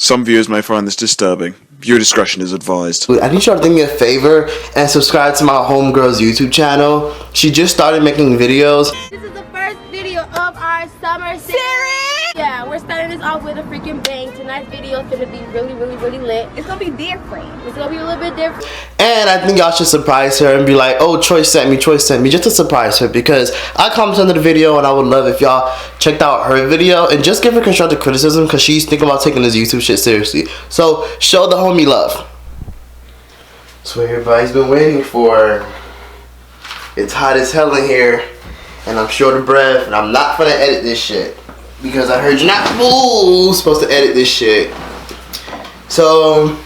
Some viewers may find this disturbing. Viewer discretion is advised. I need y'all to do me a favor and subscribe to my homegirl's YouTube channel. She just started making videos. This is the first video of our summer series. Yeah, we're starting this off with a freaking bang. Tonight's video is gonna be really lit. It's gonna be different. It's gonna be a little bit different. And I think y'all should surprise her and be like, oh, Troyce sent me, just to surprise her, because I commented under the video and I would love if y'all checked out her video and just give her constructive criticism, because she's thinking about taking this YouTube shit seriously. So show the homie love. That's what everybody's been waiting for. It's hot as hell in here and I'm short of breath and I'm not gonna edit this shit because I heard you're not supposed to edit this shit. So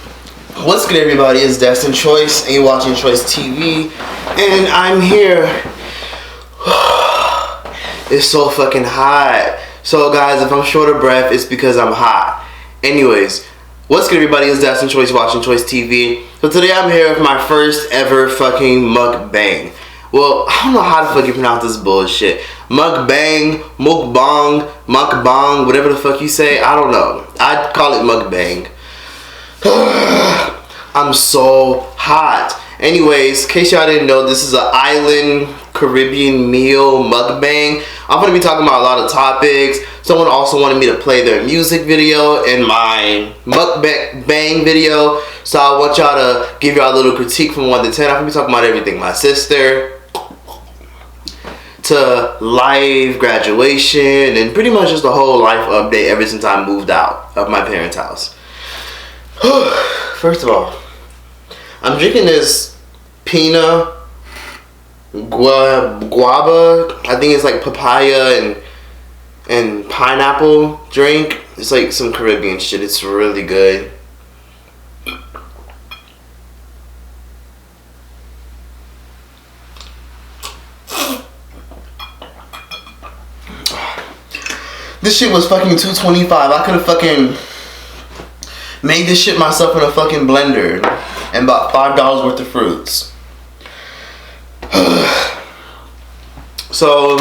what's good, everybody? It's Destin Troyce and you're watching TROYCETV and I'm here. It's so fucking hot. So guys, if I'm short of breath, it's because I'm hot. Anyways, what's good, everybody? It's Destin Troyce watching TROYCETV. So today I'm here with my first ever fucking mukbang. Well, I don't know how to fucking pronounce this bullshit. Mukbang, mukbang, whatever the fuck you say. I don't know. I'd call it mukbang. I'm so hot. Anyways, in case y'all didn't know, this is an island Caribbean meal mukbang. I'm going to be talking about a lot of topics. Someone also wanted me to play their music video in my mukbang video. So I want y'all to give y'all a little critique from 1 to 10. I'm going to be talking about everything. My sister, to life, graduation, and pretty much just the whole life update ever since I moved out of my parents' house. First of all, I'm drinking this Pina Guava. I think it's like papaya and pineapple drink. It's like some Caribbean shit. It's really good. This shit was fucking $2.25. I could have fucking made this shit myself in a fucking blender and bought $5 worth of fruits. So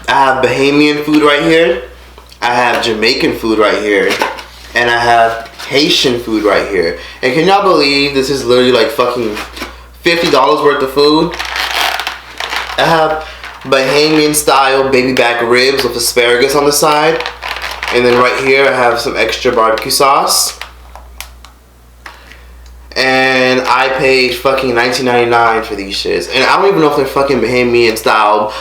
I have Bahamian food right here, I have Jamaican food right here, and I have Haitian food right here. And can y'all believe this is literally like fucking $50 worth of food? I have Bahamian style baby back ribs with asparagus on the side, and then right here I have some extra barbecue sauce. And I paid fucking $19.99 for these shits. And I don't even know if they're fucking Bahamian style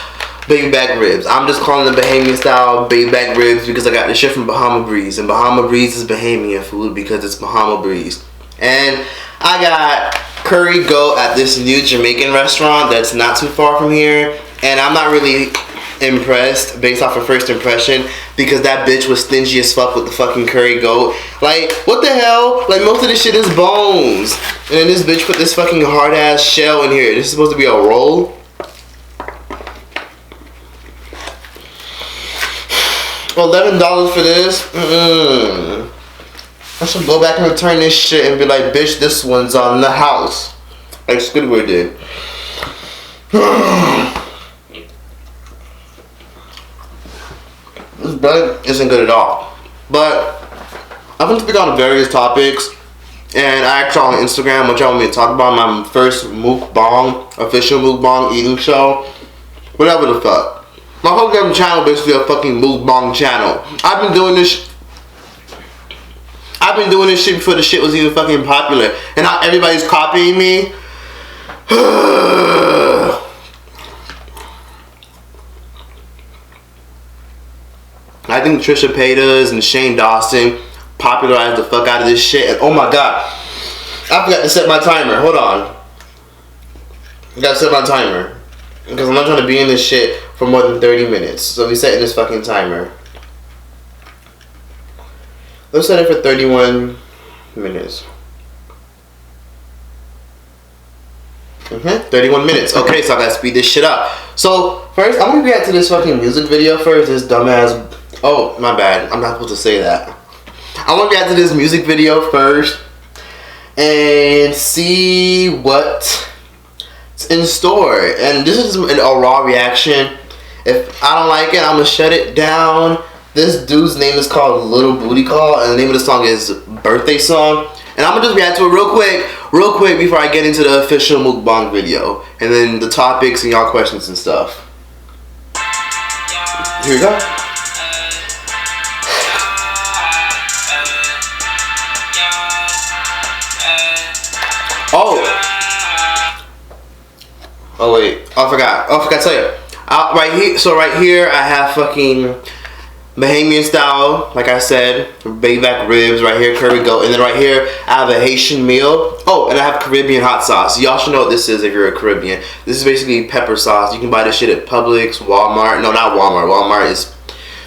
baby back ribs. I'm just calling them Bahamian style baby back ribs because I got this shit from Bahama Breeze. And Bahama Breeze is Bahamian food because it's Bahama Breeze. And I got curry goat at this new Jamaican restaurant that's not too far from here. And I'm not really impressed based off of first impression because that bitch was stingy as fuck with the fucking curry goat. Like, what the hell? Like, most of this shit is bones. And then this bitch put this fucking hard ass shell in here. This is supposed to be a roll. $11 for this? I should go back and return this shit and be like, bitch, this one's on the house. Like Squidward did. This bread isn't good at all. But I'm going to speak on various topics. And I asked y'all on Instagram what y'all want me to talk about. My first mukbang, official mukbang eating show. Whatever the fuck. My whole damn channel basically a fucking mukbang channel. I've been doing this shit before the shit was even fucking popular. And now everybody's copying me. I think Trisha Paytas and Shane Dawson popularized the fuck out of this shit. And oh my god, I forgot to set my timer. Hold on. I gotta set my timer because I'm not trying to be in this shit for more than 30 minutes. So we setting this fucking timer. Let's set it for 31 minutes. 31 minutes. Okay, so I gotta speed this shit up. So first, I'm gonna react to this fucking music video first. This dumbass. Oh, my bad. I'm not supposed to say that. I want to react to this music video first and see what's in store. And this is a raw reaction. If I don't like it, I'm going to shut it down This dude's name is called Little Booty Call, and the name of the song is Birthday Song. And I'm gonna just react to it real quick before I get into the official mukbang video, and then the topics and y'all questions and stuff. Here we go. Oh wait. Oh, I forgot to tell you. Right here. So right here, I have fucking Bahamian style, like I said, baby back ribs. Right here, curry goat, and then right here, I have a Haitian meal. Oh, and I have Caribbean hot sauce. Y'all should know what this is if you're a Caribbean. This is basically pepper sauce. You can buy this shit at Publix, Walmart. No, not Walmart.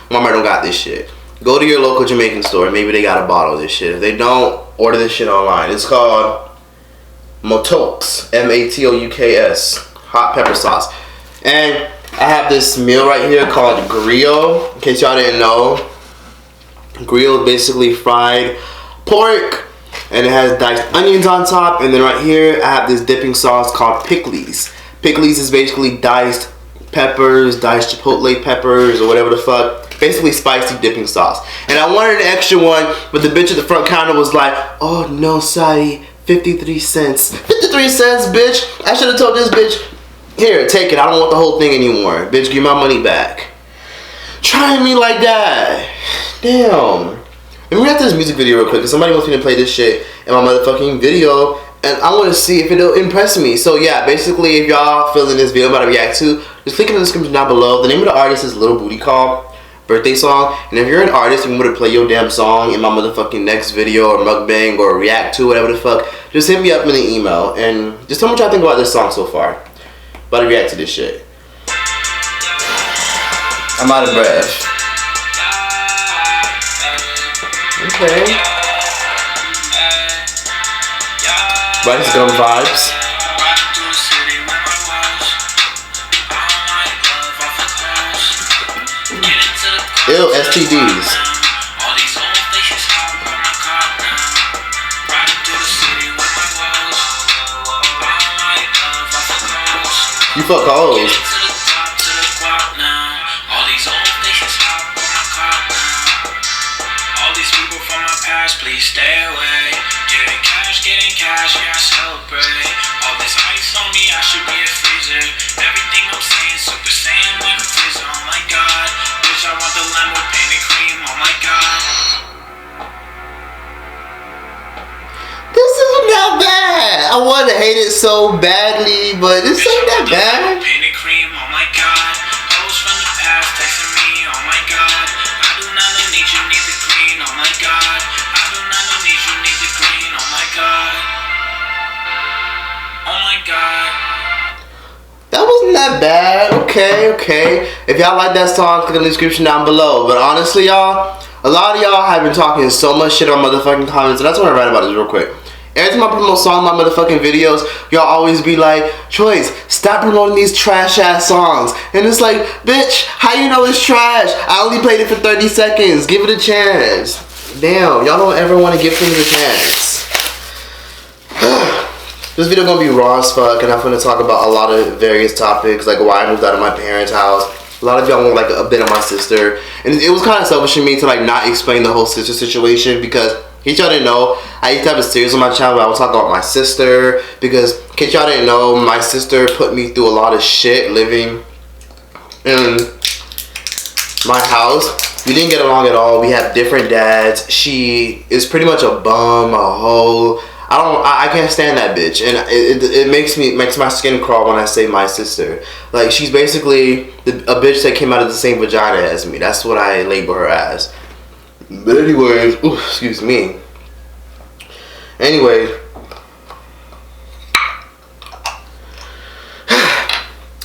Walmart don't got this shit. Go to your local Jamaican store. Maybe they got a bottle of this shit. If they don't, order this shit online. It's called Motouks, M-A-T-O-U-K-S. Hot pepper sauce. And I have this meal right here called griot. In case y'all didn't know, griot is basically fried pork, and it has diced onions on top. And then right here, I have this dipping sauce called pickles. Pickles is basically diced peppers, diced chipotle peppers, or whatever the fuck. Basically spicy dipping sauce. And I wanted an extra one, but the bitch at the front counter was like, "Oh no, sorry, 53 cents." 53 cents, bitch. I should have told this bitch, "Here, take it. I don't want the whole thing anymore. Bitch, give my money back." Trying me like that. Damn. Let me react to this music video real quick, because somebody wants me to play this shit in my motherfucking video, and I want to see if it'll impress me. So yeah, basically, if y'all feeling this video I'm about to react to, just click in the description down below. The name of the artist is Little Booty Call, Birthday Song. And if you're an artist and you want to play your damn song in my motherfucking next video or mukbang or react to whatever the fuck, just hit me up in the email and just tell me what y'all think about this song so far. About to react to this shit. I'm out of breath. Okay. Rice gum vibes. Ew, STDs. You fuck hoes. All these people from my past, please stay away. Getting cash, yeah, I celebrate. All this ice on me, I should be a freezer. Everything I'm saying, super saiyan like a freezer. Oh my god, bitch, I want the Lambo painted cream. Oh my god. This isn't that bad. I want to hate it so badly, but this ain't that bad. Painted cream, oh my god. Hoes from the past texting me, oh my god. I do not need you, need the green, oh my god. I do not need you, need the green, oh my god. Oh my god. That wasn't that bad. Okay. If y'all like that song, click in the description down below. But honestly, y'all, a lot of y'all have been talking so much shit on motherfucking comments, and I just want to write about this real quick. Every time I promote songs on my motherfucking videos, y'all always be like, "Troyce, stop promoting these trash ass songs." And it's like, bitch, how you know it's trash? I only played it for 30 seconds. Give it a chance. Damn, y'all don't ever want to give things a chance. This video gonna be raw as fuck, and I'm gonna talk about a lot of various topics, like why I moved out of my parents' house. A lot of y'all want like a bit of my sister, and it was kind of selfish of me to like not explain the whole sister situation, because in case y'all didn't know, I used to have a series on my channel where I would talk about my sister, because in case y'all didn't know, my sister put me through a lot of shit living in my house. We didn't get along at all. We have different dads. She is pretty much a bum, a hoe. I can't stand that bitch, and it makes my skin crawl when I say my sister. Like, she's basically a bitch that came out of the same vagina as me. That's what I label her as. But anyways, ooh, excuse me. Anyway,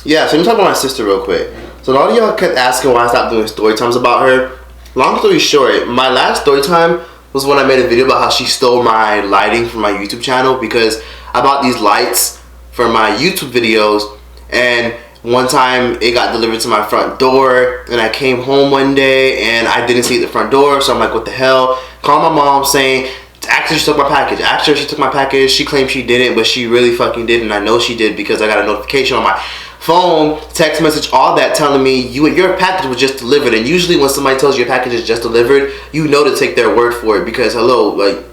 yeah. So let me talk about my sister real quick. So a lot of y'all kept asking why I stopped doing story times about her. Long story short, my last story time was when I made a video about how she stole my lighting from my YouTube channel, because I bought these lights for my YouTube videos, and one time it got delivered to my front door, and I came home one day and I didn't see it at the front door, so I'm like, what the hell? Call my mom saying, actually she took my package. Actually she took my package. She claimed she didn't, but she really fucking did, and I know she did because I got a notification on my phone, text message, all that, telling me your package was just delivered. And usually when somebody tells you your package is just delivered, you know to take their word for it, because hello, like,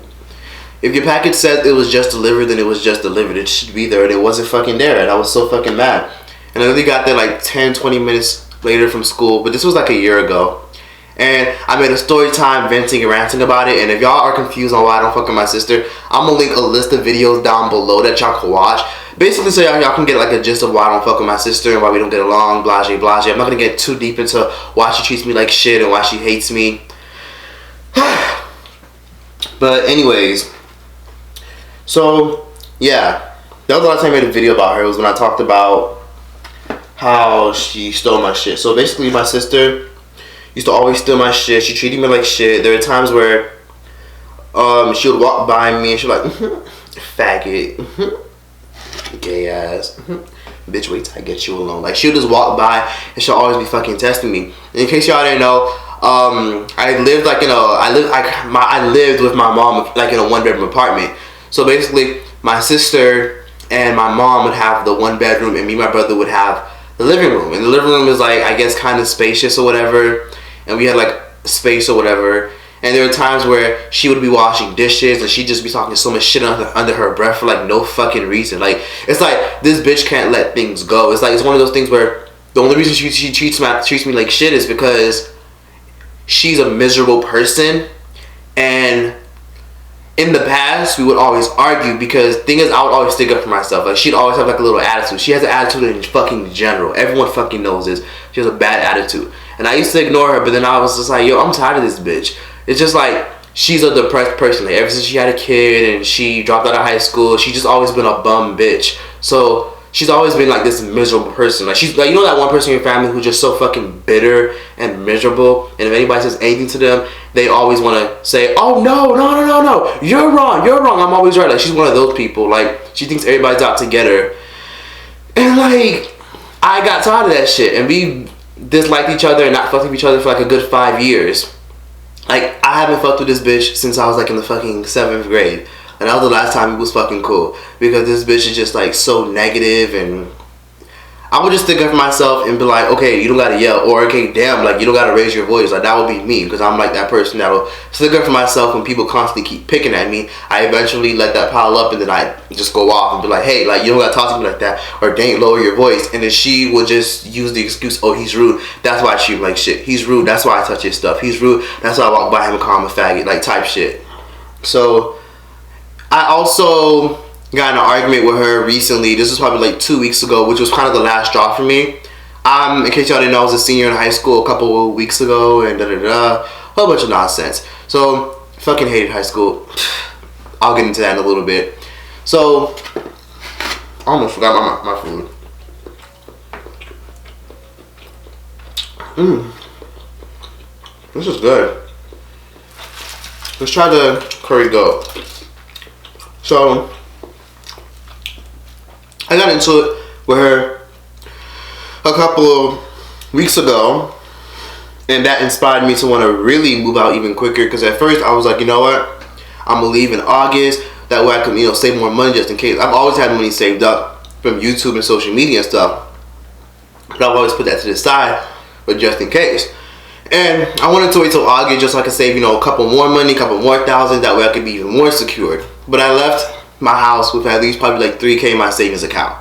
if your package said it was just delivered, then it was just delivered. It should be there, and it wasn't fucking there, and I was so fucking mad. And I really got there like 10-20 minutes later from school, but this was like a year ago. And I made a story time venting and ranting about it. And if y'all are confused on why I don't fuck with my sister, I'm gonna link a list of videos down below that y'all can watch. Basically, so y'all can get like a gist of why I don't fuck with my sister and why we don't get along, blase blase. I'm not gonna get too deep into why she treats me like shit and why she hates me. But anyways, so yeah, that was the last time I made a video about her. It was when I talked about how she stole my shit. So basically, my sister used to always steal my shit. She treated me like shit. There were times where she would walk by me and she'd be like, faggot, gay ass, bitch, wait till I get you alone. Like, she would just walk by and she'll always be fucking testing me. And in case y'all didn't know, I lived like I lived with my mom like in a 1-bedroom apartment. So basically, my sister and my mom would have the 1-bedroom, and me and my brother would have the living room. And the living room is like, I guess, kind of spacious or whatever. And we had like space or whatever. And there were times where she would be washing dishes and she'd just be talking so much shit under her breath for like no fucking reason. Like, it's like, this bitch can't let things go. It's like, it's one of those things where the only reason she treats me like shit is because she's a miserable person. And in the past, we would always argue because thing is, I would always stick up for myself. Like, she'd always have like a little attitude. She has an attitude in fucking general. Everyone fucking knows this. She has a bad attitude. And I used to ignore her, but then I was just like, yo, I'm tired of this bitch. It's just like, she's a depressed person. Like, ever since she had a kid and she dropped out of high school, she's just always been a bum bitch. So she's always been like this miserable person. Like, she's like, you know that one person in your family who's just so fucking bitter and miserable, and if anybody says anything to them, they always want to say, oh no, you're wrong, I'm always right. Like, she's one of those people. Like, she thinks everybody's out to get her. And like, I got tired of that shit, and we disliked each other and not fucked with each other for like a good 5 years. Like, I haven't fucked with this bitch since I was like in the fucking 7th grade. And that was the last time it was fucking cool. Because this bitch is just like so negative, and I would just stick up for myself and be like, okay, you don't gotta yell, or okay, damn, like, you don't gotta raise your voice. Like, that would be me, because I'm like that person that'll stick up for myself when people constantly keep picking at me. I eventually let that pile up, and then I just go off and be like, hey, like, you don't gotta talk to me like that, or dang, lower your voice. And then she would just use the excuse, oh, he's rude, that's why I treat him like shit. He's rude, that's why I touch his stuff. He's rude, that's why I walk by him and call him a faggot, like, type shit. So I also got in an argument with her recently. This was probably like 2 weeks ago, which was kind of the last straw for me. In case y'all didn't know, I was a senior in high school a couple of weeks ago, and a whole bunch of nonsense. So, fucking hated high school. I'll get into that in a little bit. So, I almost forgot my food. This is good. Let's try the curry goat. So, I got into it with her a couple of weeks ago, and that inspired me to want to really move out even quicker, because at first I was like, you know what, I'm gonna leave in August, that way I can, you know, save more money just in case. I've always had money saved up from YouTube and social media and stuff, but I've always put that to the side, but just in case. And I wanted to wait till August just so I could save, you know, a couple more money, a couple more thousand, that way I could be even more secured. But I left my house with at least probably like 3K in my savings account.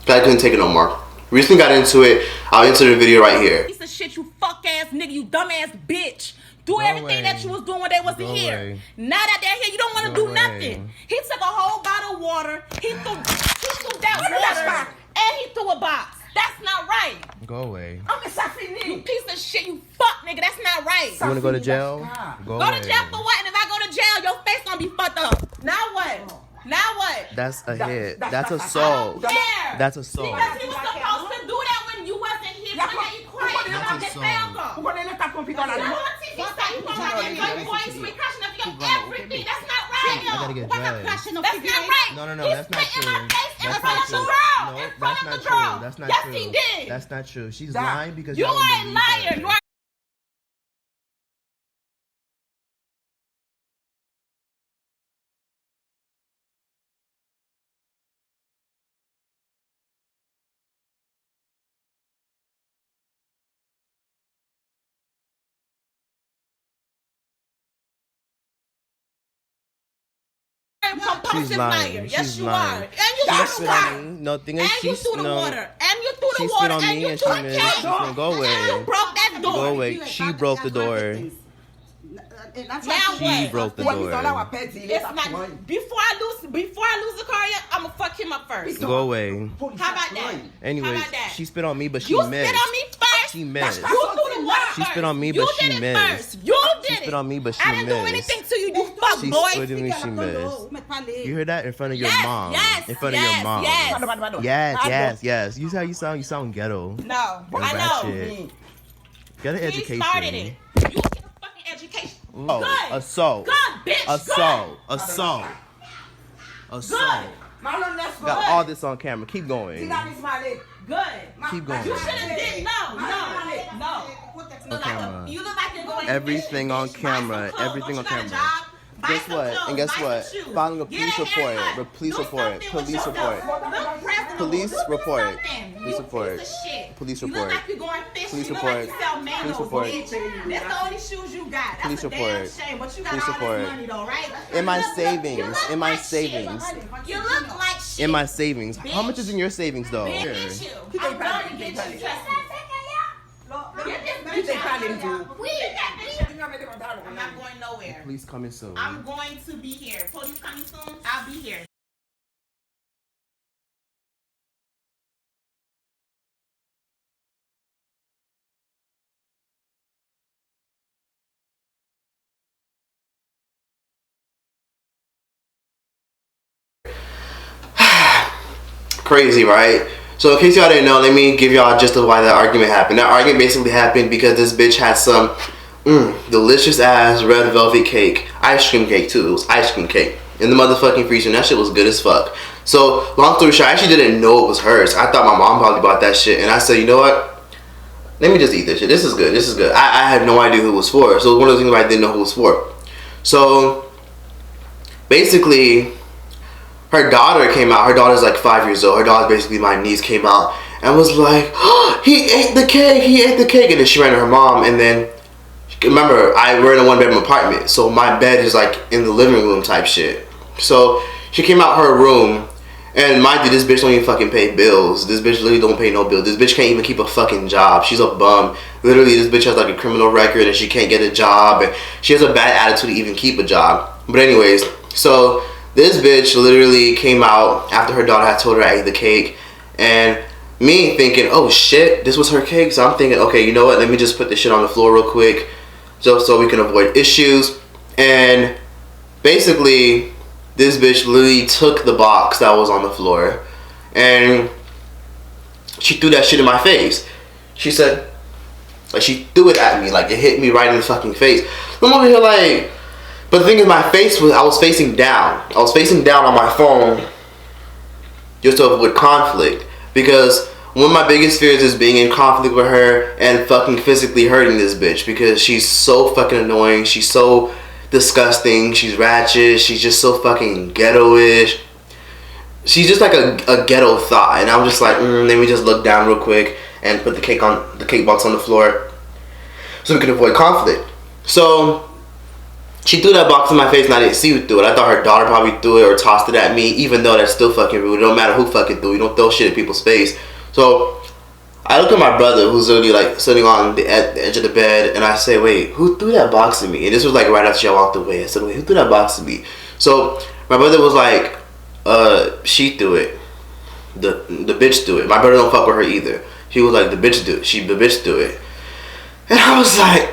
I couldn't take it no more. Recently got into it. I'll insert the video right here. Piece of shit, you fuck ass nigga, you dumb ass bitch. Do everything that you was doing when they wasn't here. Now that they're here, you don't want to do nothing. He took a whole bottle of water. He threw that water, and he threw a box. That's not right. Go away. I'm a Safini. You piece of shit, you fuck nigga. That's not right. You wanna go to jail? Go to jail for what? And if I go to jail, your face gonna be fucked up. Now what? Now what? That's a hit. That's assault. That's assault. Because he was supposed to do that when you wasn't here. So now you quiet. That's assault. Everything. That's not right. I gotta get dressed. That's not right. No, that's not true. That's not true. No, that's not true. That's not true. Yes, he did. That's not true. She's lying because you y'all are don't a believe liar. her. You are compulsive liar. Yes, She's you lying. are. And you threw the water. No, thing is, And you she's threw the water. And you threw she the spit water. on And me you and threw she the missed. cake. She's gonna go away. And you broke that door. Go away. She broke the door. Now She what? broke the door. It's not. Before I lose the car, I'ma fuck him up first. Go away. How about that? Anyways, How about that? she spit on me, but she You missed. spit on me first. She missed. You threw the water She first. spit on me, You but she did it missed. first. You did She it. spit on me, but she I didn't do missed. anything to you, you fuck She boy. spit on me, she missed. You heard that in front of your Yes, mom. yes, In front yes, of your mom. yes. Yes. You sound ghetto. No, You're I know. ratchet. Get an He education. started it. You get a fucking education. Oh, Good. assault. Good, bitch. Assault. Assault. Assault. Got all this on camera. Keep going. Good. Keep going. You should have did. No. camera. You look like you're going Everything on camera. Everything on camera. Guess what? And guess what? Filing a police report. Police report. Police report. Police report. Police report. Police report. Police report. Police report. That's the only shoes you got. Police That's a damn report. shame. But you got Police all report. this money though, right? In my You look- savings. you look In my like savings. shit. You look like shit. In my savings. How much is in your savings though? Man, get you. I'm gonna get you. Trust me. Get this bitch out of here. We get that bitch. I'm not going nowhere. Police coming soon. I'm going to be here. Police coming soon. I'll be here. Crazy, right? So in case y'all didn't know, let me give y'all just why that argument happened. That argument basically happened because this bitch had some delicious ass red velvet cake, ice cream cake too. It was ice cream cake in the motherfucking freezer. And that shit was good as fuck. So long story short, I actually didn't know it was hers. I thought my mom probably bought that shit, and I said, you know what? Let me just eat this shit. This is good. This is good. I had no idea who it was for. So it was one of those things where I didn't know who it was for. So basically, her daughter came out. Her daughter's like 5 years old. Her daughter's basically my niece, came out and was like, oh, he ate the cake. He ate the cake. And then she ran to her mom. And then, remember, we're in a one-bedroom apartment. So my bed is like in the living room type shit. So she came out her room. And mind you, this bitch don't even fucking pay bills. This bitch literally don't pay no bills. This bitch can't even keep a fucking job. She's a bum. Literally, this bitch has like a criminal record and she can't get a job. And she has a bad attitude to even keep a job. But anyways, so this bitch literally came out after her daughter had told her I ate the cake. And me thinking, oh shit, this was her cake. So I'm thinking, okay, you know what? Let me just put this shit on the floor real quick so we can avoid issues. And basically, this bitch literally took the box that was on the floor and she threw that shit in my face. She said, like, she threw it at me, like it hit me right in the fucking face. I'm over here like, but the thing is, my face was, I was facing down. I was facing down on my phone just to avoid conflict, because one of my biggest fears is being in conflict with her and fucking physically hurting this bitch, because she's so fucking annoying. She's so disgusting. She's ratchet. She's just so fucking ghetto-ish. She's just like a ghetto thought. And I'm just like, let me just look down real quick and put the cake box on the floor so we can avoid conflict. So she threw that box in my face and I didn't see who threw it. I thought her daughter probably threw it or tossed it at me, even though that's still fucking rude. It don't matter who fucking threw it. You don't throw shit at people's face. So I look at my brother, who's literally like sitting on the edge of the bed, and I say, wait, who threw that box at me? And this was like right after she walked away. I said, wait, who threw that box at me? So my brother was like, she threw it. The bitch threw it. My brother don't fuck with her either. He was like, the bitch threw it. And I was like,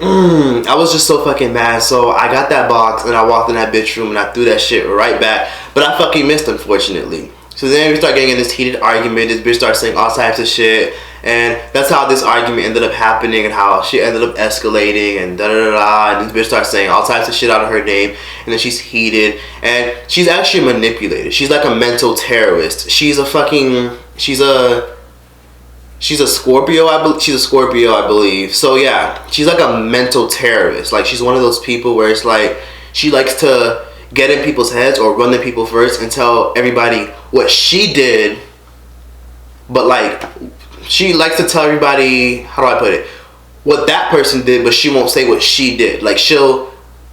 I was just so fucking mad. So I got that box and I walked in that bitch room and I threw that shit right back. But I fucking missed, unfortunately. So then we start getting in this heated argument. This bitch starts saying all types of shit. And that's how this argument ended up happening and how she ended up escalating and da-da-da-da. And this bitch starts saying all types of shit out of her name. And then she's heated. And she's actually manipulated. She's like a mental terrorist. She's a Scorpio, I believe. She's a Scorpio, I believe. So yeah, she's like a mental terrorist. Like, she's one of those people where it's like she likes to get in people's heads or run the people first and tell everybody what she did. But like, she likes to tell everybody, how do I put it, what that person did, but she won't say what she did. Like, she'll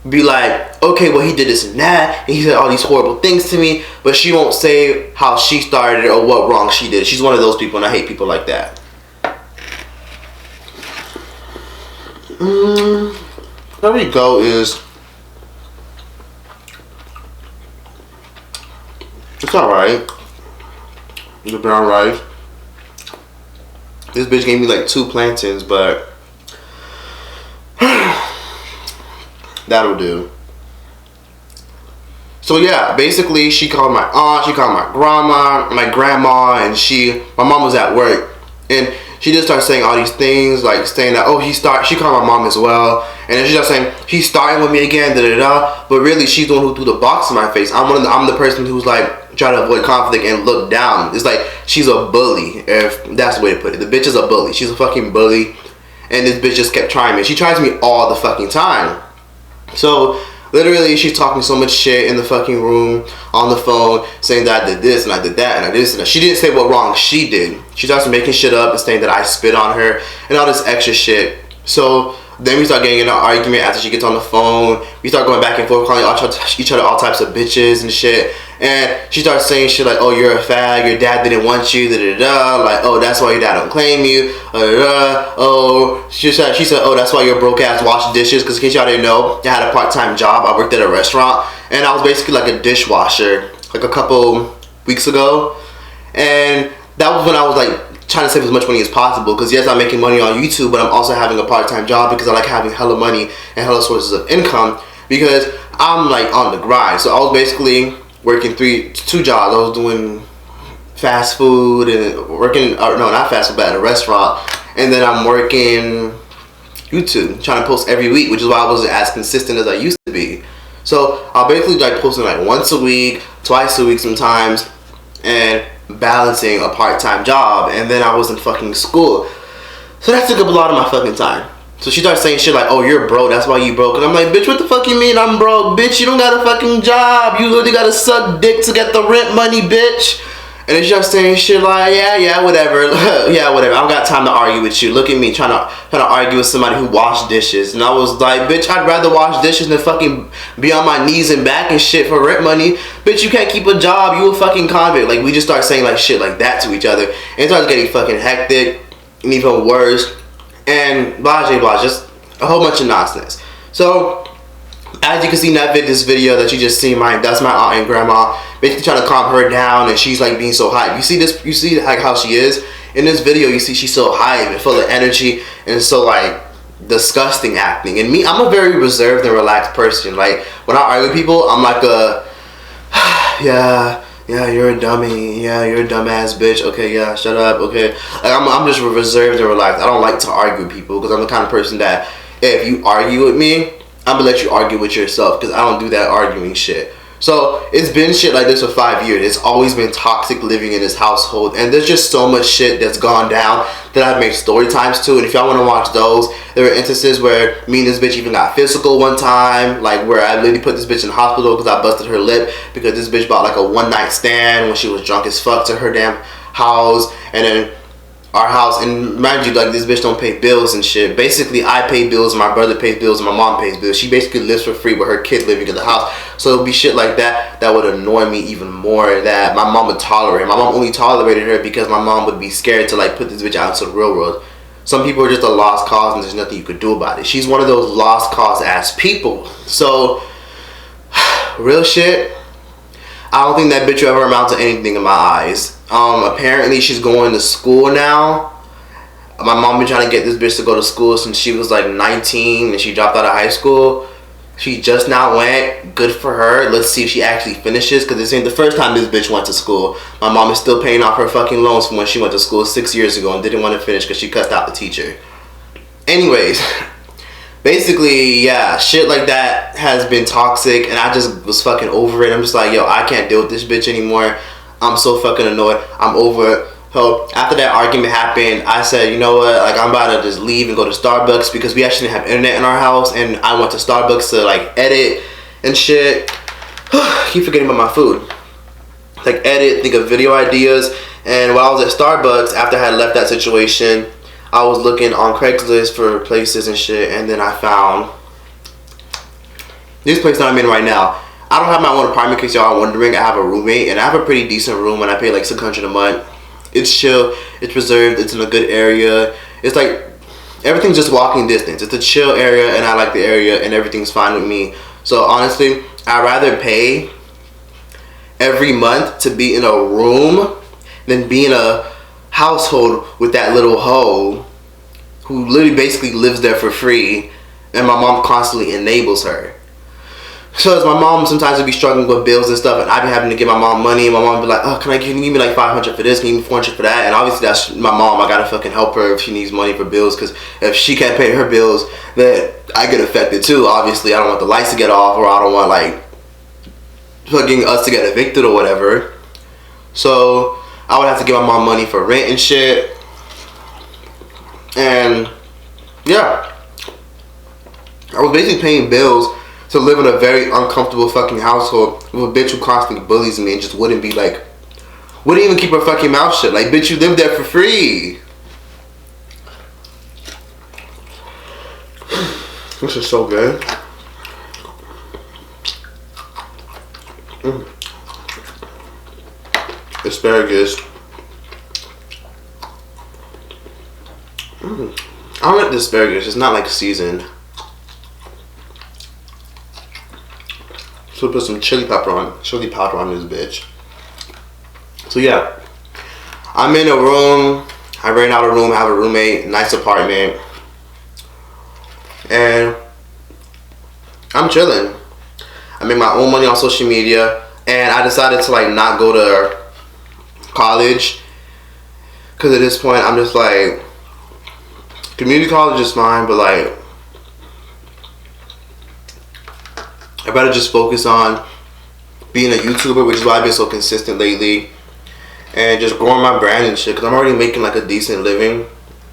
be like, okay, well, he did this and that, and he said all these horrible things to me, but she won't say how she started it or what wrong she did. She's one of those people, and I hate people like that. There we go. Is it's alright. The brown rice. This bitch gave me like 2 plantains, but that'll do. So yeah, basically she called my aunt, she called my grandma, and my mom was at work, and she just started saying all these things, like saying that, oh, she called my mom as well, and then she started saying, he's starting with me again, da-da-da, but really she's the one who threw the box in my face. I'm the person who's like trying to avoid conflict and look down. It's like she's a bully, if that's the way to put it. The bitch is a bully. She's a fucking bully, and this bitch just kept trying me. She tries me all the fucking time. So literally, she's talking so much shit in the fucking room, on the phone, saying that I did this and I did that and I did this and that. She didn't say what wrong she did. She starts making shit up and saying that I spit on her and all this extra shit. So then we start getting in an argument after she gets on the phone. We start going back and forth, calling each other all types of bitches and shit. And she starts saying shit like, oh, you're a fag, your dad didn't want you, da-da-da. Like, oh, that's why your dad don't claim you, da-da-da. Oh, she said, oh, that's why your broke ass washed dishes. Because in case y'all didn't know, I had a part-time job. I worked at a restaurant, and I was basically like a dishwasher like a couple weeks ago. And that was when I was like trying to save as much money as possible, because yes, I'm making money on YouTube, but I'm also having a part-time job because I like having hella money and hella sources of income, because I'm like on the grind. So I was basically working 2 jobs. I was doing fast food and working, no, not fast food, but at a restaurant, and then I'm working YouTube, trying to post every week, which is why I wasn't as consistent as I used to be. So I'll basically like posting like once a week, twice a week sometimes, and balancing a part-time job, and then I was in fucking school. So that took up a lot of my fucking time. So she started saying shit like, oh, you're broke, that's why you broke. And I'm like, bitch, what the fuck you mean I'm broke? Bitch, you don't got a fucking job. You literally gotta suck dick to get the rent money, bitch. And then she started saying shit like, yeah, whatever. Yeah, whatever. I don't got time to argue with you. Look at me trying to argue with somebody who washed dishes. And I was like, bitch, I'd rather wash dishes than fucking be on my knees and back and shit for rent money. Bitch, you can't keep a job. You a fucking convict. Like, we just start saying like shit like that to each other. And it starts getting fucking hectic and even worse. And blah, blah, blah. Just a whole bunch of nonsense. So as you can see in this video that you just seen, that's my aunt and grandma basically trying to calm her down, and she's like being so hype. You see like how she is in this video. You see she's so hype and full of energy and so like disgusting acting. And me, I'm a very reserved and relaxed person. Like when I argue with people, I'm like a yeah, you're a dummy, yeah, you're a dumbass bitch, okay, yeah, shut up, okay. Like I'm just reserved and relaxed. I don't like to argue with people, because I'm the kind of person that if you argue with me, I'm gonna let you argue with yourself, because I don't do that arguing shit. So it's been shit like this for 5 years. It's always been toxic living in this household, and there's just so much shit that's gone down that I've made story times to. And if y'all want to watch those, there were instances where me and this bitch even got physical one time, like where I literally put this bitch in the hospital because I busted her lip because this bitch bought like a one-night stand when she was drunk as fuck to her damn house. And then our house, and mind you, like this bitch don't pay bills and shit. Basically I pay bills, my brother pays bills, and my mom pays bills. She basically lives for free with her kid living in the house. So it'll be shit like that that would annoy me even more, that my mom would tolerate. My mom only tolerated her because my mom would be scared to like put this bitch out into the real world. Some people are just a lost cause and there's nothing you could do about it. She's one of those lost cause ass people. So real shit, I don't think that bitch will ever amount to anything in my eyes. Apparently she's going to school now. My mom been trying to get this bitch to go to school since she was like 19 and she dropped out of high school. She just now went. Good for her. Let's see if she actually finishes, because this ain't the first time this bitch went to school. My mom is still paying off her fucking loans from when she went to school 6 years ago and didn't want to finish because she cussed out the teacher. Anyways, basically, yeah, shit like that has been toxic, and I just was fucking over it. I'm just like, yo, I can't deal with this bitch anymore. I'm so fucking annoyed. I'm over it. So after that argument happened, I said, you know what, like I'm about to just leave and go to Starbucks, because we actually didn't have internet in our house, and I went to Starbucks to like edit and shit. Keep forgetting about my food. Like edit, think of video ideas. And while I was at Starbucks, after I had left that situation, I was looking on Craigslist for places and shit, and then I found this place that I'm in right now, I don't have my own apartment, in case y'all are wondering. I have a roommate, and I have a pretty decent room, and I pay like $600 a month. It's chill, it's preserved, it's in a good area. It's like, everything's just walking distance. It's a chill area, and I like the area, and everything's fine with me. So honestly, I'd rather pay every month to be in a room than be in a household with that little hoe who literally basically lives there for free, and my mom constantly enables her. So as my mom sometimes would be struggling with bills and stuff, and I'd be having to give my mom money, and my mom would be like, oh, can you give me like $500 for this, can you give me $400 for that? And obviously that's my mom. I gotta fucking help her if she needs money for bills, because if she can't pay her bills, then I get affected too. Obviously I don't want the lights to get off, or I don't want like fucking us to get evicted or whatever. So I would have to give my mom money for rent and shit. And yeah, I was basically paying bills to live in a very uncomfortable fucking household with a bitch who constantly bullies me and just wouldn't even keep her fucking mouth shut. Like, bitch, you live there for free. This is so good. Asparagus. I like the asparagus. It's not like seasoned. So put some chili powder on this bitch. So yeah, I'm in a room. I rent out a room. I have a roommate. Nice apartment, and I'm chilling. I make my own money on social media, and I decided to like not go to college, because at this point I'm just like, community college is fine, but like, I better just focus on being a YouTuber, which is why I've been so consistent lately, and just growing my brand and shit, because I'm already making like a decent living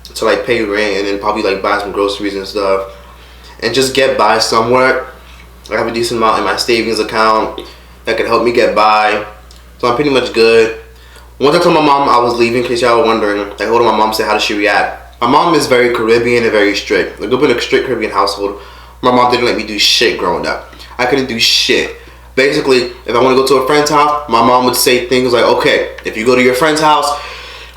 to like pay rent and then probably like buy some groceries and stuff and just get by somewhere. I have a decent amount in my savings account that can help me get by, so I'm pretty much good. Once I told my mom I was leaving, in case y'all were wondering, I told my mom, say how does she react. My mom is very Caribbean and very strict. I grew up in a strict Caribbean household. My mom didn't let me do shit growing up. I couldn't do shit. Basically, if I want to go to a friend's house, my mom would say things like, okay, if you go to your friend's house,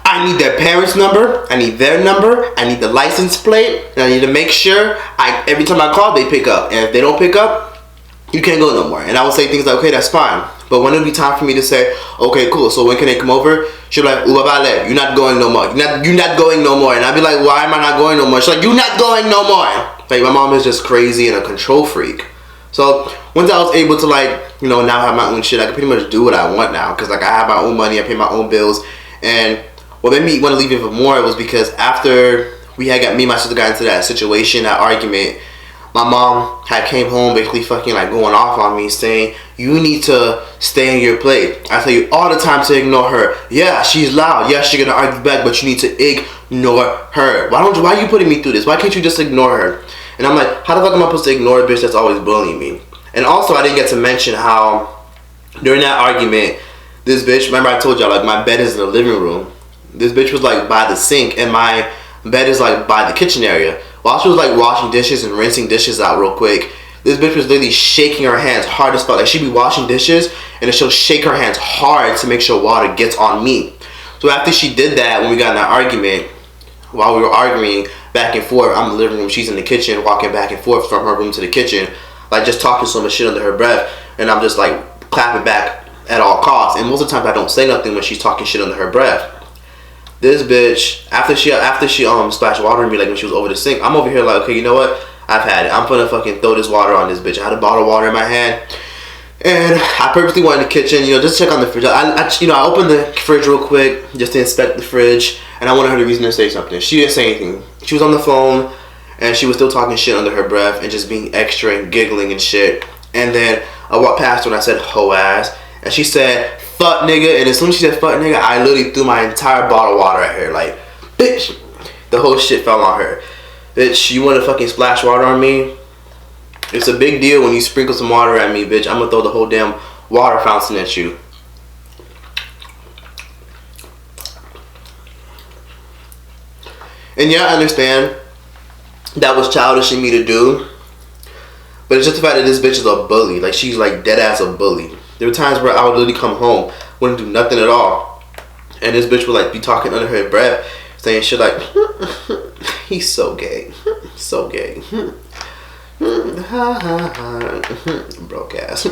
I need their parents' number, I need their number, I need the license plate, and I need to make sure every time I call, they pick up. And if they don't pick up, you can't go no more. And I would say things like, okay, that's fine. But when it would be time for me to say, okay, cool, so when can they come over? She'd be like, you're not going no more. You're not going no more. And I'd be like, why am I not going no more? She's like, you're not going no more. Like, my mom is just crazy and a control freak. So once I was able to like, you know, now have my own shit, I can pretty much do what I want now, because like I have my own money, I pay my own bills. And what made me want to leave even more was because after me and my sister got into that situation, that argument, my mom had came home basically fucking like going off on me, saying, you need to stay in your place. I tell you all the time to ignore her. Yeah, she's loud. Yeah, she's gonna argue back, but you need to ignore her. Why are you putting me through this? Why can't you just ignore her? And I'm like, how the fuck am I supposed to ignore a bitch that's always bullying me? And also, I didn't get to mention how during that argument, this bitch, remember I told y'all like my bed is in the living room. This bitch was like by the sink, and my bed is like by the kitchen area. While she was like washing dishes and rinsing dishes out real quick, this bitch was literally shaking her hands hard as fuck. Like, she'd be washing dishes and then she'll shake her hands hard to make sure water gets on me. So after she did that, when we got in that argument, while we were arguing back and forth, I'm in the living room, she's in the kitchen, walking back and forth from her room to the kitchen, like just talking so much shit under her breath, and I'm just like clapping back at all costs. And most of the time I don't say nothing when she's talking shit under her breath. This bitch, after she splashed water on me, like when she was over the sink, I'm over here like, okay, you know what? I've had it. I'm gonna fucking throw this water on this bitch. I had a bottle of water in my hand, and I purposely went in the kitchen, you know, just check on the fridge. I opened the fridge real quick just to inspect the fridge, and I wanted her the reason to say something. She didn't say anything. She was on the phone, and she was still talking shit under her breath and just being extra and giggling and shit. And then I walked past her and I said, hoe ass, and she said, fuck nigga. And as soon as she said fuck nigga, I literally threw my entire bottle of water at her. Like, bitch, the whole shit fell on her. Bitch, you want to fucking splash water on me? It's a big deal when you sprinkle some water at me, bitch. I'm gonna throw the whole damn water fountain at you. And yeah, I understand that was childish in me to do, But it's just the fact that this bitch is a bully. Like, she's like dead ass a bully. There were times where I would literally come home, wouldn't do nothing at all, and this bitch would like be talking under her breath, saying shit like, he's so gay, so gay, broke ass.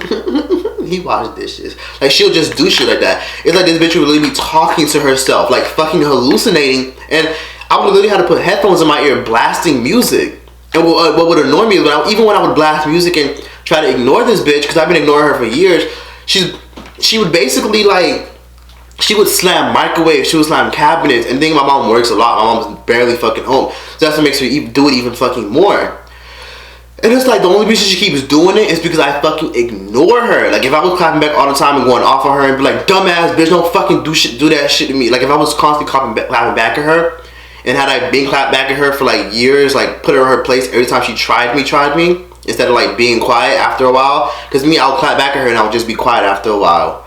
He watched dishes. Like, she'll just do shit like that. It's like this bitch would literally be talking to herself, like fucking hallucinating, and I would literally have to put headphones in my ear blasting music. And what would annoy me is even when I would blast music and try to ignore this bitch, because I've been ignoring her for years, she would basically like, she would slam microwaves, she would slam cabinets, and think my mom works a lot. My mom's barely fucking home, so that's what makes her do it even fucking more. And it's like the only reason she keeps doing it is because I fucking ignore her. Like, if I was clapping back all the time and going off on her and be like, dumbass bitch, don't fucking do that shit to me. Like, if I was constantly clapping back at her, and had I been clapped back at her for like years, like put her in her place every time she tried me, instead of like being quiet after a while. Because me, I'll clap back at her and I'll just be quiet after a while.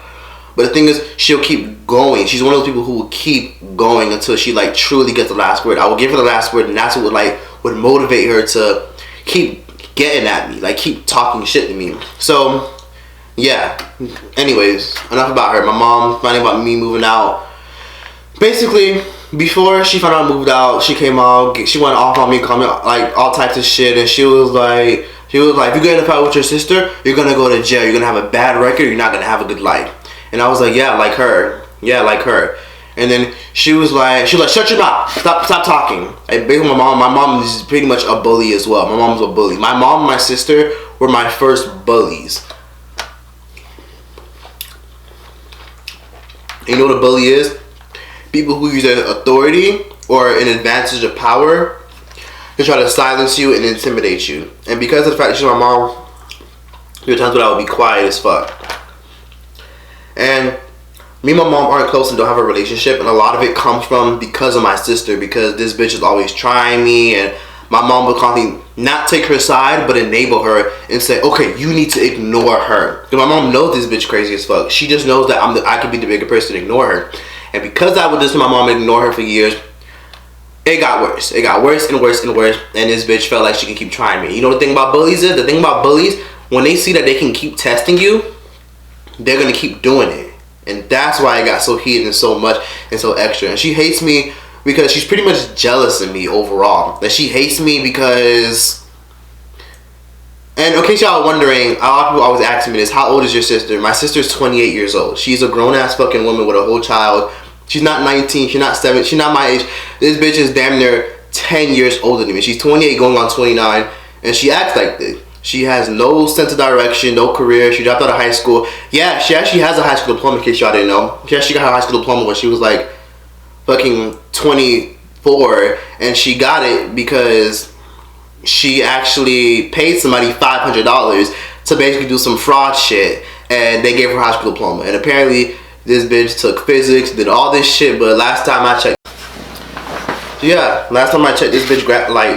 But the thing is, she'll keep going. She's one of those people who will keep going until she like truly gets the last word. I will give her the last word, and that's what would motivate her to keep getting at me, like keep talking shit to me. So yeah, anyways, enough about her. My mom finding about me moving out. Basically, before she found out I moved out, she came out, she went off on me, calling me like all types of shit, and she was like, if you get in a fight with your sister, you're gonna go to jail, you're gonna have a bad record, you're not gonna have a good life. And I was like, yeah, like her. And then she was like, shut your mouth, stop talking. Like, basically my mom is pretty much a bully as well. My mom's a bully. My mom and my sister were my first bullies. You know what a bully is? People who use their authority or an advantage of power to try to silence you and intimidate you. And because of the fact that she's my mom, there were times when I would be quiet as fuck. And me and my mom aren't close and don't have a relationship, and a lot of it comes from because of my sister, because this bitch is always trying me, and my mom would constantly not take her side but enable her and say, okay, you need to ignore her. Because my mom knows this bitch crazy as fuck. She just knows that I could be the bigger person to ignore her. And because I would listen to my mom and ignore her for years, it got worse. It got worse and worse and worse, and this bitch felt like she could keep trying me. You know what the thing about bullies is? The thing about bullies, when they see that they can keep testing you, they're gonna keep doing it. And that's why I got so heated and so much and so extra. And she hates me because she's pretty much jealous of me overall. That she hates me because... And in case y'all are wondering, a lot of people always ask me this, how old is your sister? My sister's 28 years old. She's a grown-ass fucking woman with a whole child. She's not 19, she's not 7, she's not my age. This bitch is damn near 10 years older than me. She's 28 going on 29, and she acts like this. She has no sense of direction, no career. She dropped out of high school. Yeah, she actually has a high school diploma, in case y'all didn't know. She actually got her high school diploma when she was like fucking 24, and she got it because she actually paid somebody $500 to basically do some fraud shit, and they gave her a high school diploma. And apparently this bitch took physics, did all this shit, but last time I checked, this bitch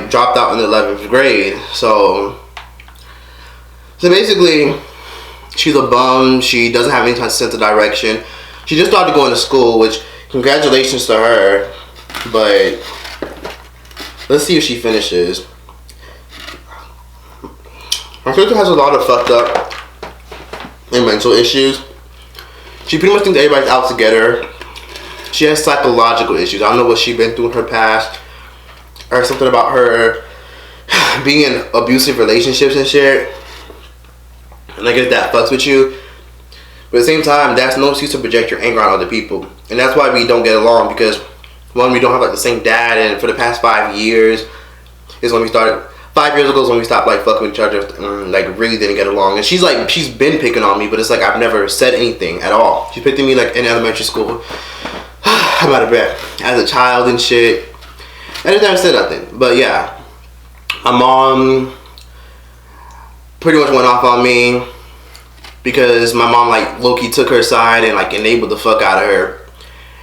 dropped out in the 11th grade. So basically, she's a bum. She doesn't have any kind of sense of direction. She just started going to school, which congratulations to her. But let's see if she finishes. My sister has a lot of fucked up and mental issues. She pretty much thinks everybody's out to get her. She has psychological issues. I don't know what she's been through in her past, or something about her being in abusive relationships and shit. And I guess that fucks with you. But at the same time, that's no excuse to project your anger on other people. And that's why we don't get along, because one, we don't have like the same dad, and for the past 5 years is when we started. 5 years ago is when we stopped like fucking with each other, and like really didn't get along. And she's been picking on me, but it's like I've never said anything at all. She picked on me like in elementary school. I'm out of breath. As a child and shit. I just never said nothing. But yeah, my mom pretty much went off on me because my mom like low-key took her side and like enabled the fuck out of her.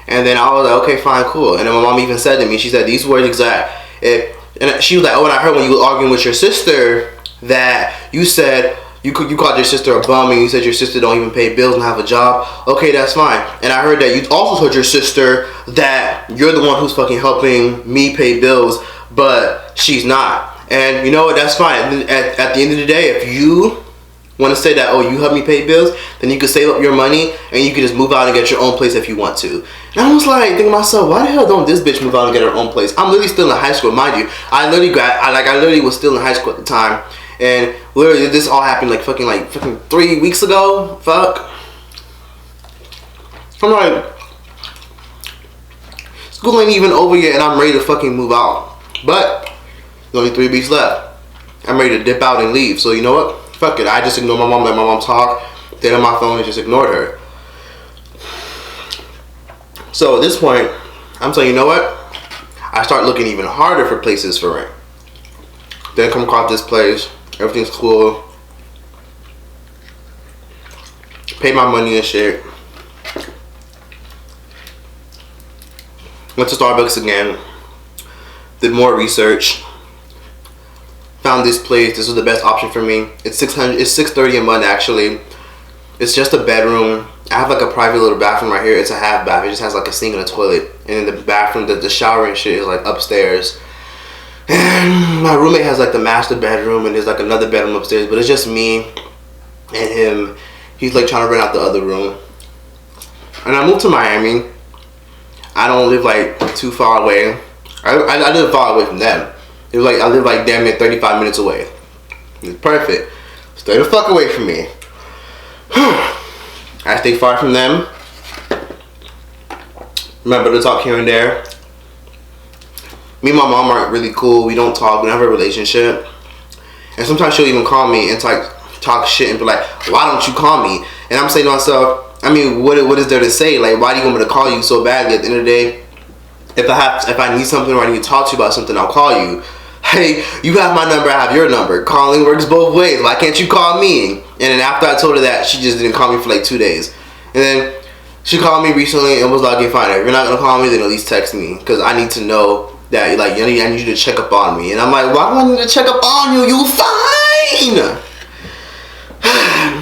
And then I was like, okay, fine, cool. And then my mom even said to me, she said these words exact. And she was like, oh, and I heard when you were arguing with your sister that you said you called your sister a bum, and you said your sister don't even pay bills and have a job. Okay, that's fine. And I heard that you also told your sister that you're the one who's fucking helping me pay bills, but she's not. And you know what, that's fine. At the end of the day, if you want to say that, oh, you help me pay bills, then you can save up your money and you can just move out and get your own place if you want to. And I was like, thinking to myself, why the hell don't this bitch move out and get her own place? I'm literally still in high school, mind you. I literally was still in high school at the time, and literally this all happened like fucking 3 weeks ago. Fuck. I'm like, school ain't even over yet, and I'm ready to fucking move out. But there's only 3 weeks left. I'm ready to dip out and leave. So you know what? Fuck it. I just ignored my mom, let my mom talk, stayed on my phone and just ignored her. So at this point, I'm saying, you know what? I start looking even harder for places for rent. Then come across this place. Everything's cool. Pay my money and shit. Went to Starbucks again. Did more research. Found this place. This was the best option for me. It's $630 a month actually. It's just a bedroom. I have like a private little bathroom right here. It's a half bath. It just has like a sink and a toilet. And then the bathroom, the shower and shit is like upstairs. And my roommate has like the master bedroom and there's like another bedroom upstairs. But it's just me and him. He's like trying to rent out the other room. And I moved to Miami. I don't live like too far away. I live far away from them. It was like I live like damn near 35 minutes away. It's perfect. Stay the fuck away from me. I stay far from them. Remember to talk here and there. Me and my mom aren't really cool. We don't talk. We don't have a relationship. And sometimes she'll even call me and talk shit and be like, why don't you call me? And I'm saying to myself, I mean, what is there to say? Like, why do you want me to call you so badly? At the end of the day, if I need something or I need to talk to you about something, I'll call you. Hey, you have my number, I have your number. Calling works both ways. Why can't you call me? And then after I told her that, she just didn't call me for like 2 days. And then she called me recently and was like, okay, fine, if you're not gonna call me, then at least text me, because I need to know that, like, I need you to check up on me. And I'm like, why do I need to check up on you? You fine.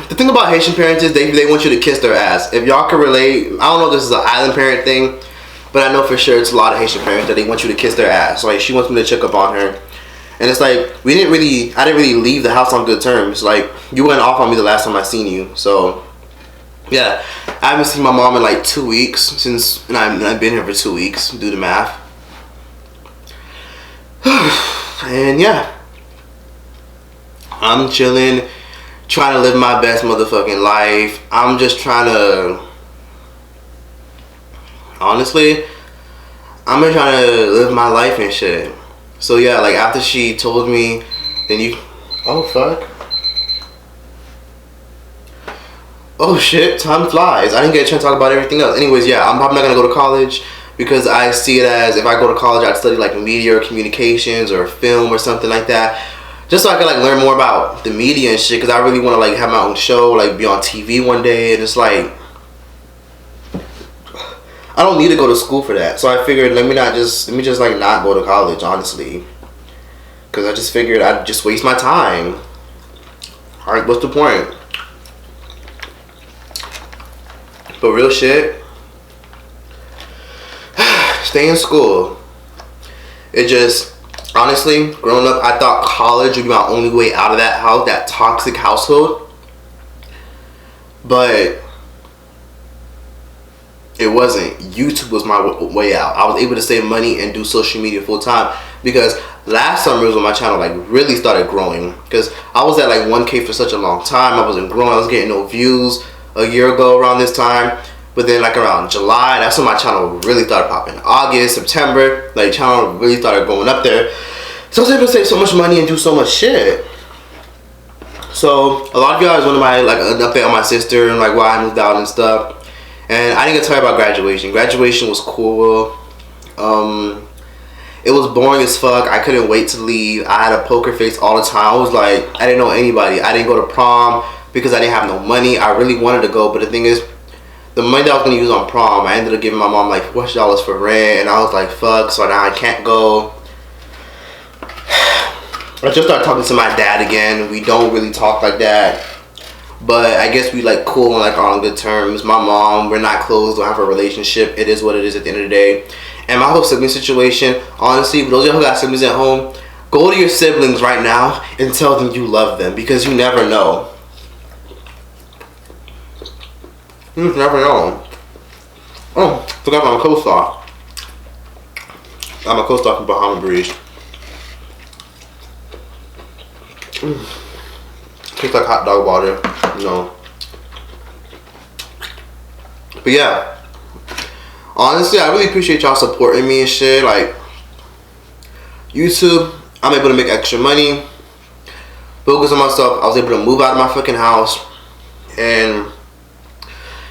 The thing about Haitian parents is they want you to kiss their ass. If y'all can relate, I don't know if this is an island parent thing, but I know for sure it's a lot of Haitian parents that they want you to kiss their ass. Like, she wants me to check up on her. And it's like, I didn't really leave the house on good terms. Like, you went off on me the last time I seen you. So, yeah. I haven't seen my mom in like 2 weeks and I've been here for 2 weeks. Do the math. And yeah. I'm chilling. Trying to live my best motherfucking life. I'm just trying to... Honestly, I'm just trying to live my life and shit. So yeah, like after she told me, then you... Oh fuck. Oh shit, time flies. I didn't get a chance to talk about everything else. Anyways, yeah, I'm probably not gonna go to college because I see it as if I go to college, I'd study like media or communications or film or something like that. Just so I can like learn more about the media and shit, because I really want to like have my own show, like be on TV one day. And it's like, I don't need to go to school for that. So I figured let me just like not go to college, honestly, because I just figured I'd just waste my time. Alright, what's the point? But real shit, stay in school. It just, honestly, growing up, I thought college would be my only way out of that house, that toxic household. But it wasn't. YouTube was my way out. I was able to save money and do social media full time, because last summer was when my channel like really started growing, because I was at like 1K for such a long time. I wasn't growing. I was getting no views a year ago around this time. But then like around July, that's when my channel really started popping. August, September, like channel really started going up there. So I was able to save so much money and do so much shit. So a lot of you guys wanted my like an update on my sister and like why I moved out and stuff. And I didn't get to tell you about graduation. Graduation was cool. It was boring as fuck. I couldn't wait to leave. I had a poker face all the time. I was like, I didn't know anybody. I didn't go to prom because I didn't have no money. I really wanted to go, but the thing is, the money that I was going to use on prom, I ended up giving my mom like $40 for rent, and I was like, fuck, so now I can't go. I just started talking to my dad again. We don't really talk like that, but I guess we like cool and like on good terms. My mom, we're not close, don't have a relationship. It is what it is at the end of the day. And my whole sibling situation, honestly, for those of y'all who got siblings at home, Go to your siblings right now and tell them you love them, because you never know. You just never know. Oh, forgot my co-star. I'm a co-star from Bahama Breeze. Tastes like hot dog water, you know. But yeah, honestly, I really appreciate y'all supporting me and shit. Like, YouTube, I'm able to make extra money, focus on myself. I was able to move out of my fucking house, and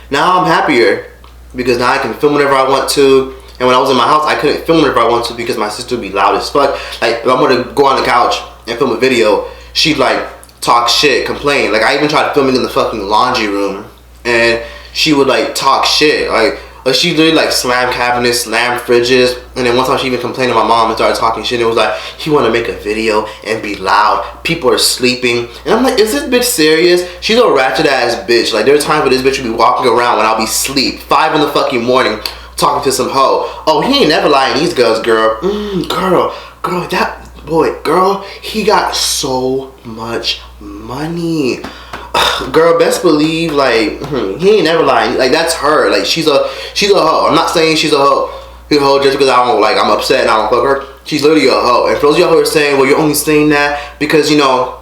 now I'm happier because now I can film whenever I want to. And when I was in my house, I couldn't film whenever I want to because my sister would be loud as fuck. Like, if I'm gonna go on the couch and film a video, she'd like talk shit, complain. Like, I even tried filming in the fucking laundry room, and she would like talk shit. Like she literally like slammed cabinets, slammed fridges, and then one time she even complained to my mom and started talking shit. And it was like, he want to make a video and be loud. People are sleeping, and I'm like, is this bitch serious? She's a ratchet ass bitch. Like, there are times where this bitch would be walking around when I'll be asleep, 5 in the fucking morning, talking to some hoe. Oh, he ain't never lying these girls, girl. Girl, that boy, girl, he got so much money. Girl, best believe, like, he ain't never lying. Like, that's her. Like, she's a hoe. I'm not saying she's a hoe. She's a hoe just because I'm upset and I don't fuck her. She's literally a hoe. And for those of y'all who are saying, well, you're only saying that because, you know,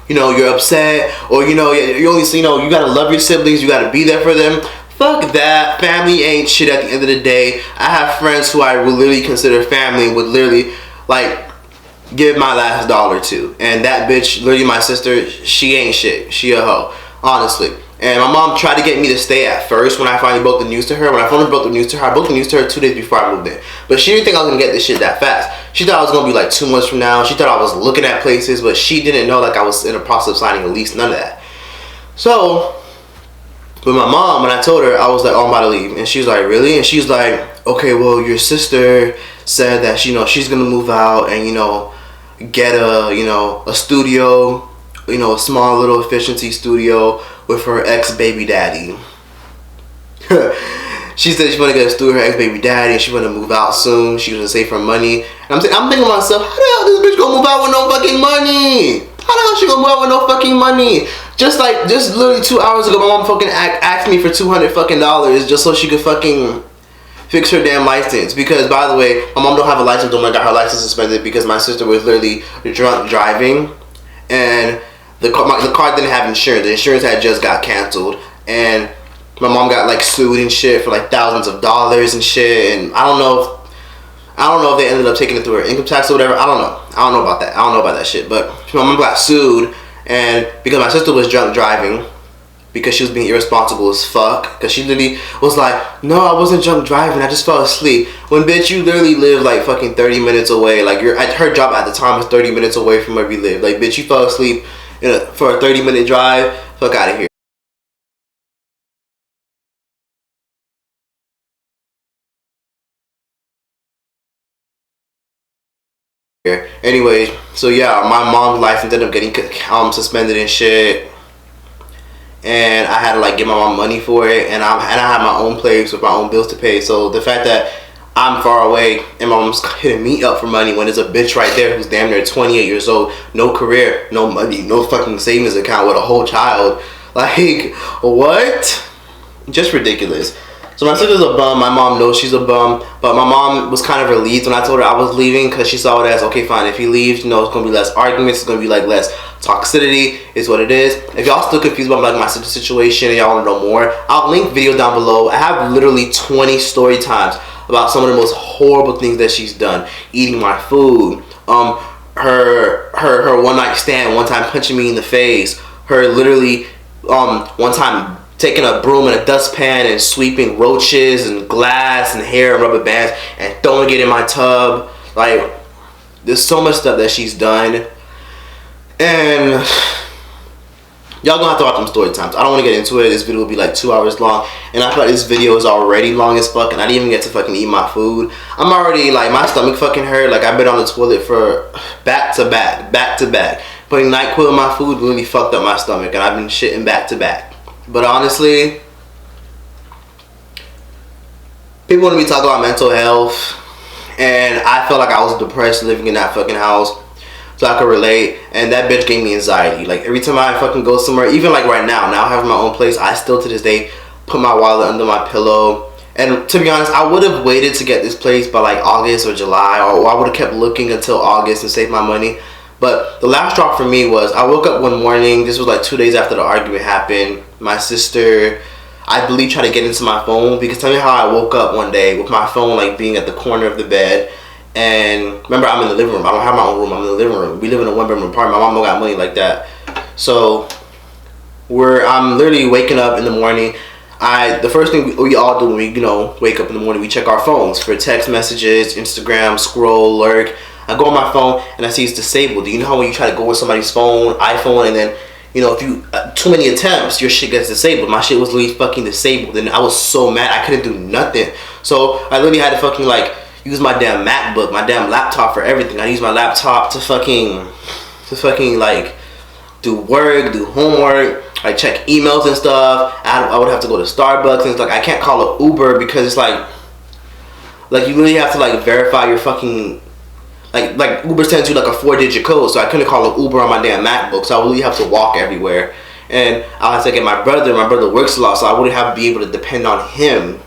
you're upset, or, you know, you only, you know, you gotta love your siblings, you gotta be there for them. Fuck that. Family ain't shit at the end of the day. I have friends who I would literally consider family and would literally, like, give my last dollar to. And that bitch, literally my sister, she ain't shit. She a hoe, honestly. And my mom tried to get me to stay at first when I finally broke the news to her. When I finally broke the news to her, I broke the news to her 2 days before I moved in. But she didn't think I was gonna get this shit that fast. She thought I was gonna be like 2 months from now. She thought I was looking at places, but she didn't know like I was in the process of signing a lease, none of that. So, with my mom, when I told her, I was like, oh, I'm about to leave. And she was like, really? And she's like, okay, well, your sister said that, you know, she's gonna move out and, you know, get a, you know, a studio, you know, a small little efficiency studio with her ex-baby daddy. She said she wanna get a studio with her ex-baby daddy and she wanna move out soon. She was gonna save her money. And I'm thinking to myself, how the hell this bitch gonna move out with no fucking money? How the hell she gonna move out with no fucking money? Just literally 2 hours ago, my mom fucking asked me for $200 fucking dollars just so she could fucking fix her damn license. Because, by the way, my mom don't have a license. Don't got her license suspended because my sister was literally drunk driving, and the car didn't have insurance. The insurance had just got canceled, and my mom got like sued and shit for like thousands of dollars and shit. And I don't know if they ended up taking it through her income tax or whatever. I don't know about that. I don't know about that shit. But my mom got sued, and because my sister was drunk driving, because she was being irresponsible as fuck, because she literally was like, no, I wasn't drunk driving, I just fell asleep. When, bitch, you literally live like fucking 30 minutes away. Like, her job at the time was 30 minutes away from where we live. Like, bitch, you fell asleep for a 30-minute drive. Fuck out of here. Anyway, so yeah, my mom's license ended up getting suspended and shit. And I had to like give my mom money for it, and I had my own place with my own bills to pay. So the fact that I'm far away and my mom's hitting me up for money when there's a bitch right there who's damn near 28 years old, no career, no money, no fucking savings account with a whole child, like, what? Just ridiculous. So my sister's a bum. My mom knows she's a bum, but my mom was kind of relieved when I told her I was leaving, because she saw it as, okay, fine, if he leaves, you know, it's gonna be less arguments, it's gonna be like less toxicity, is what it is. If y'all still confused about like my sister situation and y'all want to know more, I'll link videos down below. I have literally 20 story times about some of the most horrible things that she's done. Eating my food, her one night stand, one time punching me in the face, her literally one time taking a broom and a dustpan and sweeping roaches and glass and hair and rubber bands and throwing it in my tub. Like, there's so much stuff that she's done. And y'all gonna have to watch them story times. I don't want to get into it. This video will be like 2 hours long, and I feel like this video is already long as fuck, and I didn't even get to fucking eat my food. I'm already like, my stomach fucking hurt. Like, I've been on the toilet for back to back. Putting NyQuil in my food really fucked up my stomach, and I've been shitting back to back. But honestly, people want to be talking about mental health, and I felt like I was depressed living in that fucking house. so I could relate. And that bitch gave me anxiety. Like every time I fucking go somewhere, even like right now having my own place, I still to this day put my wallet under my pillow. And to be honest, I would have waited to get this place by like August or July, or I would have kept looking until August and saved my money. But the last drop for me was, I woke up one morning, this was like 2 days after the argument happened. My sister, I believe, tried to get into my phone, because tell me how I woke up one day with my phone like being at the corner of the bed. And remember, I'm in the living room. I don't have my own room. I'm in the living room. We live in a one-bedroom apartment. My mom don't got money like that. So I'm literally waking up in the morning. The first thing we all do when we, you know, wake up in the morning, we check our phones for text messages, Instagram, scroll, lurk. I go on my phone and I see it's disabled. Do you know how when you try to go with somebody's phone, iPhone, and then, you know, if you too many attempts, your shit gets disabled. My shit was literally fucking disabled, and I was so mad I couldn't do nothing. So I literally had to fucking like use my damn MacBook, my damn laptop for everything. I use my laptop to fucking like do work, do homework. I check emails and stuff. I would have to go to Starbucks, and it's like I can't call an Uber because it's like you really have to like verify your fucking like Uber sends you like a 4-digit code, so I couldn't call an Uber on my damn MacBook, so I would really have to walk everywhere. And I had to get my brother. My brother works a lot, so I wouldn't have to be able to depend on him.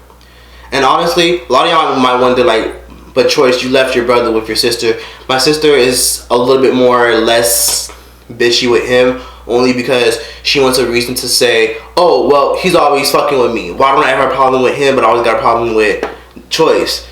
And honestly, a lot of y'all might wonder like, but Troyce, you left your brother with your sister. My sister is a little bit more or less bitchy with him, only because she wants a reason to say, oh, well, he's always fucking with me. Why don't I have a problem with him, but I always got a problem with Troyce?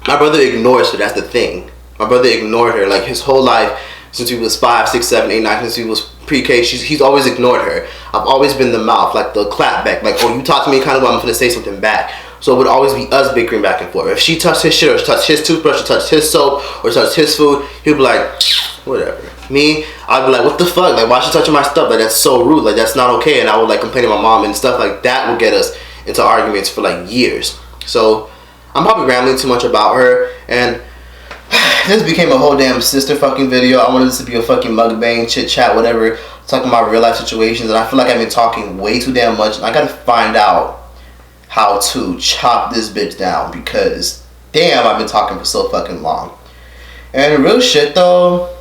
My brother ignores her, that's the thing. My brother ignored her, like his whole life, since he was 5, 6, 7, 8, 9, since he was pre-K, he's always ignored her. I've always been the mouth, like the clap back, like, oh, you talk to me kind of well, I'm gonna say something back. So it would always be us bickering back and forth. If she touched his shit, or touched his toothbrush, or touched his soap, or touched his food, he'd be like, whatever. Me, I'd be like, what the fuck? Like, why is she touching my stuff? Like, that's so rude. Like, that's not okay. And I would like complain to my mom, and stuff like that would get us into arguments for like years. So I'm probably rambling too much about her, and this became a whole damn sister fucking video. I wanted this to be a fucking mukbang, chit chat, whatever, talking about real life situations, and I feel like I've been talking way too damn much, and I gotta find out how to chop this bitch down, because damn, I've been talking for so fucking long. And real shit though,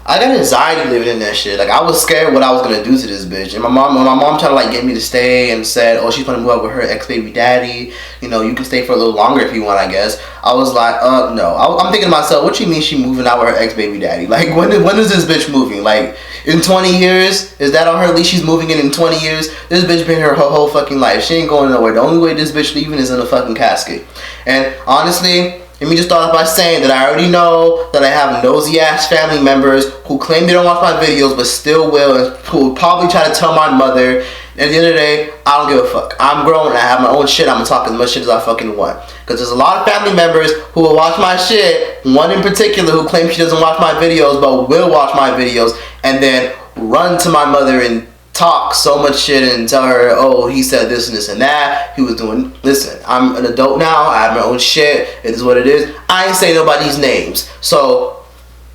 I got anxiety living in that shit. Like, I was scared what I was gonna do to this bitch. And when my mom tried to like get me to stay and said, oh, she's gonna move out with her ex-baby daddy, you know, you can stay for a little longer if you want, I guess. I was like, no. I'm thinking to myself, what you mean she moving out with her ex-baby daddy? Like, when is this bitch moving? Like, in 20 years? Is that on her lease? She's moving in 20 years? This bitch been here her whole fucking life. She ain't going nowhere. The only way this bitch leaving is in a fucking casket. And honestly, let me just start off by saying that I already know that I have nosy ass family members who claim they don't watch my videos but still will, and who will probably try to tell my mother. At the end of the day, I don't give a fuck. I'm grown, I have my own shit, I'm gonna talk as much shit as I fucking want. Because there's a lot of family members who will watch my shit, one in particular who claims she doesn't watch my videos but will watch my videos, and then run to my mother and talk so much shit and tell her, oh, he said this and this and that, he was doing, listen, I'm an adult now, I have my own shit, it is what it is. I ain't saying nobody's names, so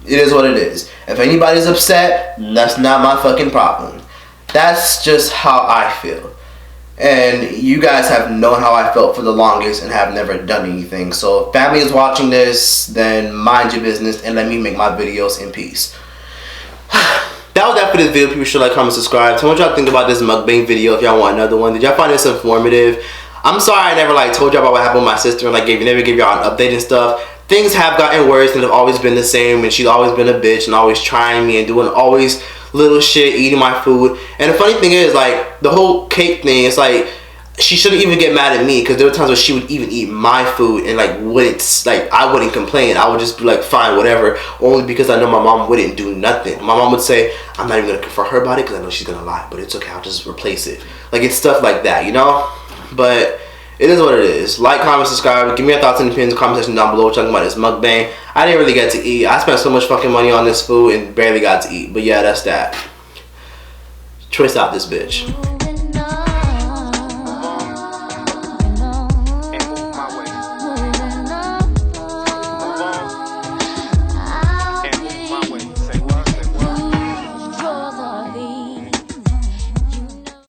it is what it is. If anybody's upset, that's not my fucking problem. That's just how I feel. And you guys have known how I felt for the longest and have never done anything. So if family is watching this, then mind your business and let me make my videos in peace. That was that for this video. People should like, comment, subscribe. Tell me what y'all think about this mukbang video if y'all want another one. Did y'all find this informative? I'm sorry I never like told y'all about what happened with my sister and like never give y'all an update and stuff. Things have gotten worse and have always been the same, and she's always been a bitch and always trying me and doing always little shit, eating my food. And the funny thing is, like, the whole cake thing, it's like, she shouldn't even get mad at me, because there were times where she would even eat my food and like wouldn't, like, I wouldn't complain. I would just be like, fine, whatever, only because I know my mom wouldn't do nothing. My mom would say, I'm not even gonna confront her about it because I know she's gonna lie, but it's okay, I'll just replace it. Like, it's stuff like that, you know? But it is what it is. Like, comment, subscribe. Give me your thoughts and opinions in the comment section down below. Talking about this mukbang. I didn't really get to eat. I spent so much fucking money on this food and barely got to eat. But yeah, that's that. Troyce out this bitch.